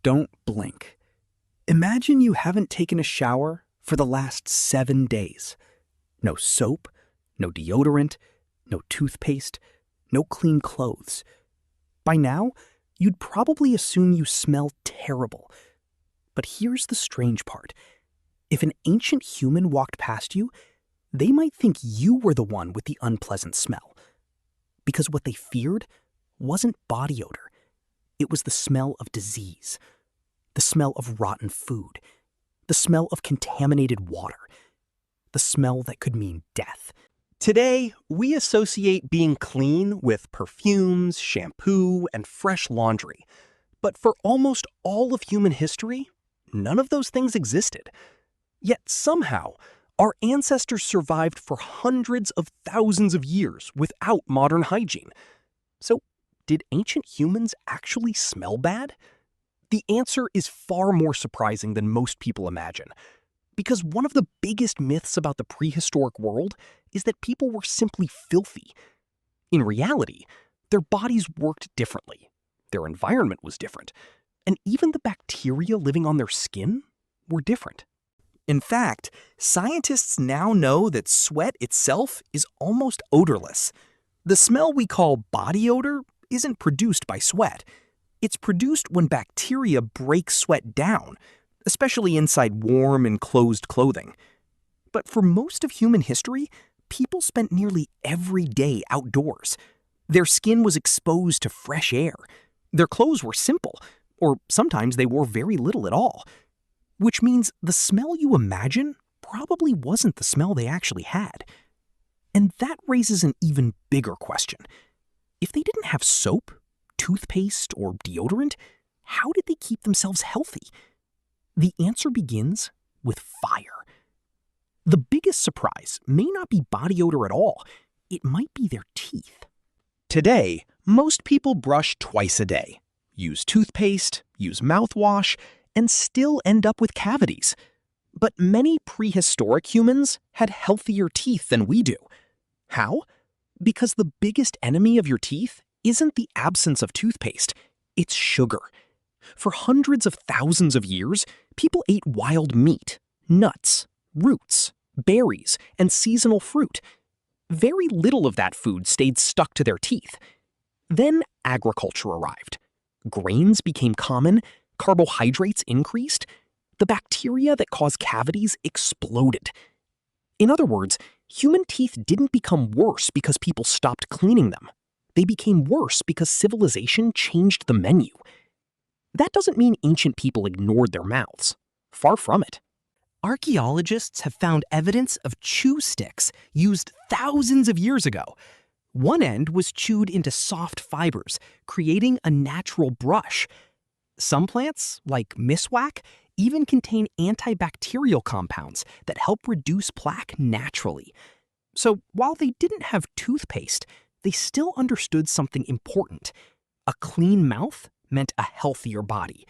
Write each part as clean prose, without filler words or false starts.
don't blink. Imagine you haven't taken a shower for the last 7 days. No soap, no deodorant, no toothpaste, no clean clothes. By now, you'd probably assume you smell terrible. But here's the strange part. If an ancient human walked past you, they might think you were the one with the unpleasant smell. Because what they feared wasn't body odor. It was the smell of disease, the smell of rotten food, the smell of contaminated water, the smell that could mean death. Today, we associate being clean with perfumes, shampoo, and fresh laundry. But for almost all of human history, none of those things existed. Yet somehow, our ancestors survived for hundreds of thousands of years without modern hygiene. So, did ancient humans actually smell bad? The answer is far more surprising than most people imagine. Because one of the biggest myths about the prehistoric world is that people were simply filthy. In reality, their bodies worked differently, their environment was different, and even the bacteria living on their skin were different. In fact, scientists now know that sweat itself is almost odorless. The smell we call body odor isn't produced by sweat. It's produced when bacteria break sweat down, especially inside warm and closed clothing. But for most of human history, people spent nearly every day outdoors. Their skin was exposed to fresh air. Their clothes were simple, or sometimes they wore very little at all. Which means the smell you imagine probably wasn't the smell they actually had. And that raises an even bigger question. If they didn't have soap, toothpaste, or deodorant, how did they keep themselves healthy? The answer begins with fire. The biggest surprise may not be body odor at all. It might be their teeth. Today, most people brush twice a day, use toothpaste, use mouthwash, and still end up with cavities. But many prehistoric humans had healthier teeth than we do. How? Because the biggest enemy of your teeth isn't the absence of toothpaste, it's sugar. For hundreds of thousands of years, people ate wild meat, nuts, roots, berries, and seasonal fruit. Very little of that food stayed stuck to their teeth. Then agriculture arrived. Grains became common, carbohydrates increased, the bacteria that cause cavities exploded. In other words, human teeth didn't become worse because people stopped cleaning them. They became worse because civilization changed the menu. That doesn't mean ancient people ignored their mouths. Far from it. Archaeologists have found evidence of chew sticks used thousands of years ago. One end was chewed into soft fibers, creating a natural brush. Some plants, like miswak, even contain antibacterial compounds that help reduce plaque naturally. So while they didn't have toothpaste, they still understood something important. A clean mouth meant a healthier body.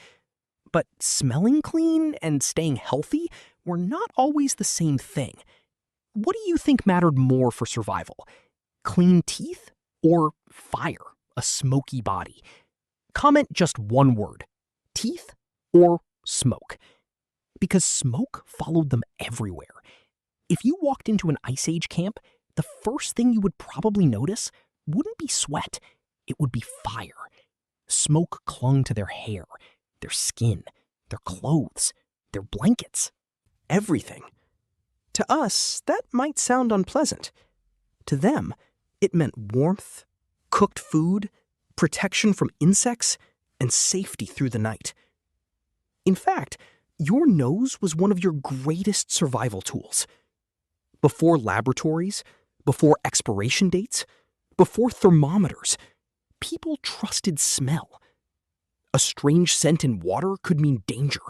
But smelling clean and staying healthy were not always the same thing. What do you think mattered more for survival? Clean teeth or fire, a smoky body? Comment just one word: teeth or smoke. Because smoke followed them everywhere. If you walked into an Ice Age camp, the first thing you would probably notice wouldn't be sweat, it would be fire. Smoke clung to their hair, their skin, their clothes, their blankets, everything. To us, that might sound unpleasant. To them, it meant warmth, cooked food, protection from insects, and safety through the night. In fact, your nose was one of your greatest survival tools. Before laboratories, before expiration dates, before thermometers, people trusted smell. A strange scent in water could mean danger.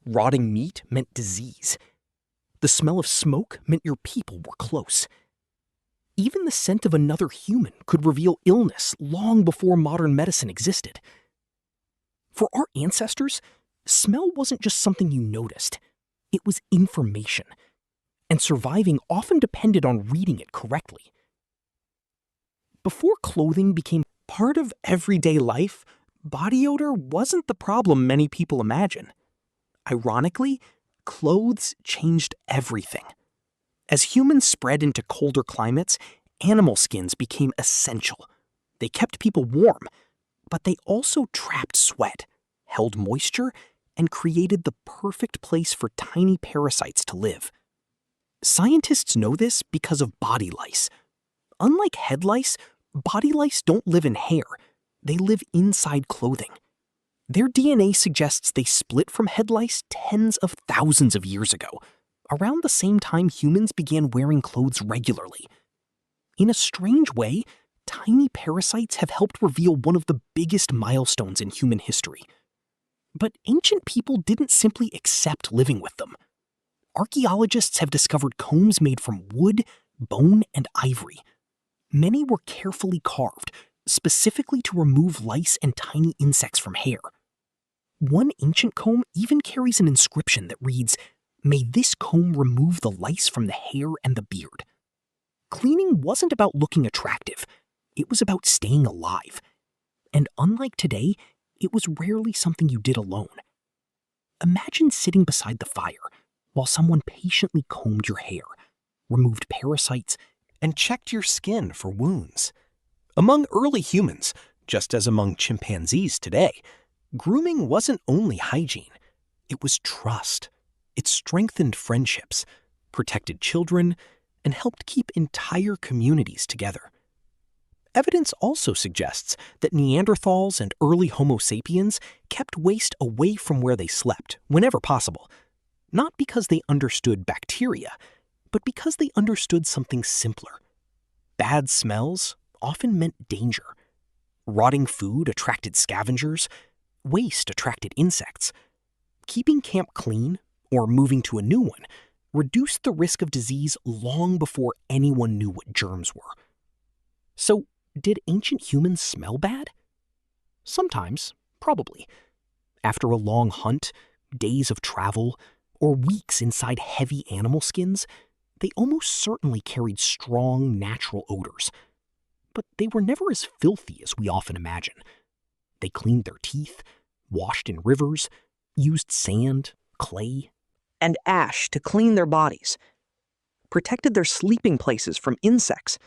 Rotting meat meant disease. The smell of smoke meant your people were close. Even the scent of another human could reveal illness long before modern medicine existed. For our ancestors, smell wasn't just something you noticed. It was information. And surviving often depended on reading it correctly. Before clothing became part of everyday life, body odor wasn't the problem many people imagine. Ironically, clothes changed everything. As humans spread into colder climates, animal skins became essential. They kept people warm, but they also trapped sweat, held moisture, and created the perfect place for tiny parasites to live. Scientists know this because of body lice. Unlike head lice, body lice don't live in hair. They live inside clothing. Their DNA suggests they split from head lice tens of thousands of years ago, around the same time humans began wearing clothes regularly. In a strange way, tiny parasites have helped reveal one of the biggest milestones in human history. But ancient people didn't simply accept living with them. Archaeologists have discovered combs made from wood, bone, and ivory. Many were carefully carved, specifically to remove lice and tiny insects from hair. One ancient comb even carries an inscription that reads, "May this comb remove the lice from the hair and the beard." Cleaning wasn't about looking attractive. It was about staying alive. And unlike today, it was rarely something you did alone. Imagine sitting beside the fire while someone patiently combed your hair, removed parasites, and checked your skin for wounds. Among early humans, just as among chimpanzees today, grooming wasn't only hygiene. It was trust. It strengthened friendships, protected children, and helped keep entire communities together. Evidence also suggests that Neanderthals and early Homo sapiens kept waste away from where they slept, whenever possible, not because they understood bacteria, but because they understood something simpler. Bad smells often meant danger. Rotting food attracted scavengers. Waste attracted insects. Keeping camp clean, or moving to a new one, reduced the risk of disease long before anyone knew what germs were. So, did ancient humans smell bad? Sometimes, probably. After a long hunt, days of travel, or weeks inside heavy animal skins, they almost certainly carried strong, natural odors. But they were never as filthy as we often imagine. They cleaned their teeth, washed in rivers, used sand, clay, and ash to clean their bodies, protected their sleeping places from insects,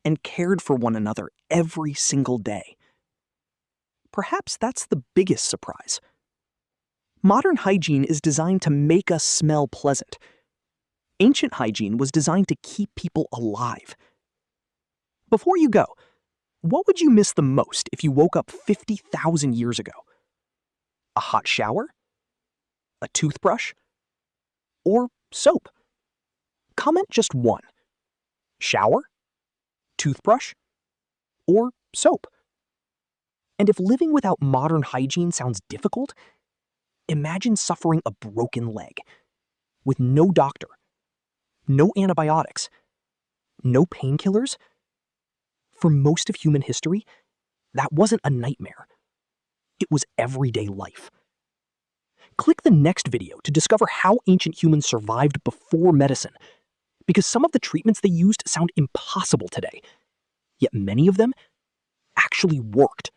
and cared for one another every single day. Perhaps that's the biggest surprise. Modern hygiene is designed to make us smell pleasant. Ancient hygiene was designed to keep people alive. Before you go, what would you miss the most if you woke up 50,000 years ago? A hot shower? A toothbrush? Or soap? Comment just one. Shower? Toothbrush? Or soap? And if living without modern hygiene sounds difficult, imagine suffering a broken leg with no doctor, no antibiotics, no painkillers. For most of human history, that wasn't a nightmare. It was everyday life. Click the next video to discover how ancient humans survived before medicine, because some of the treatments they used sound impossible today, yet many of them actually worked.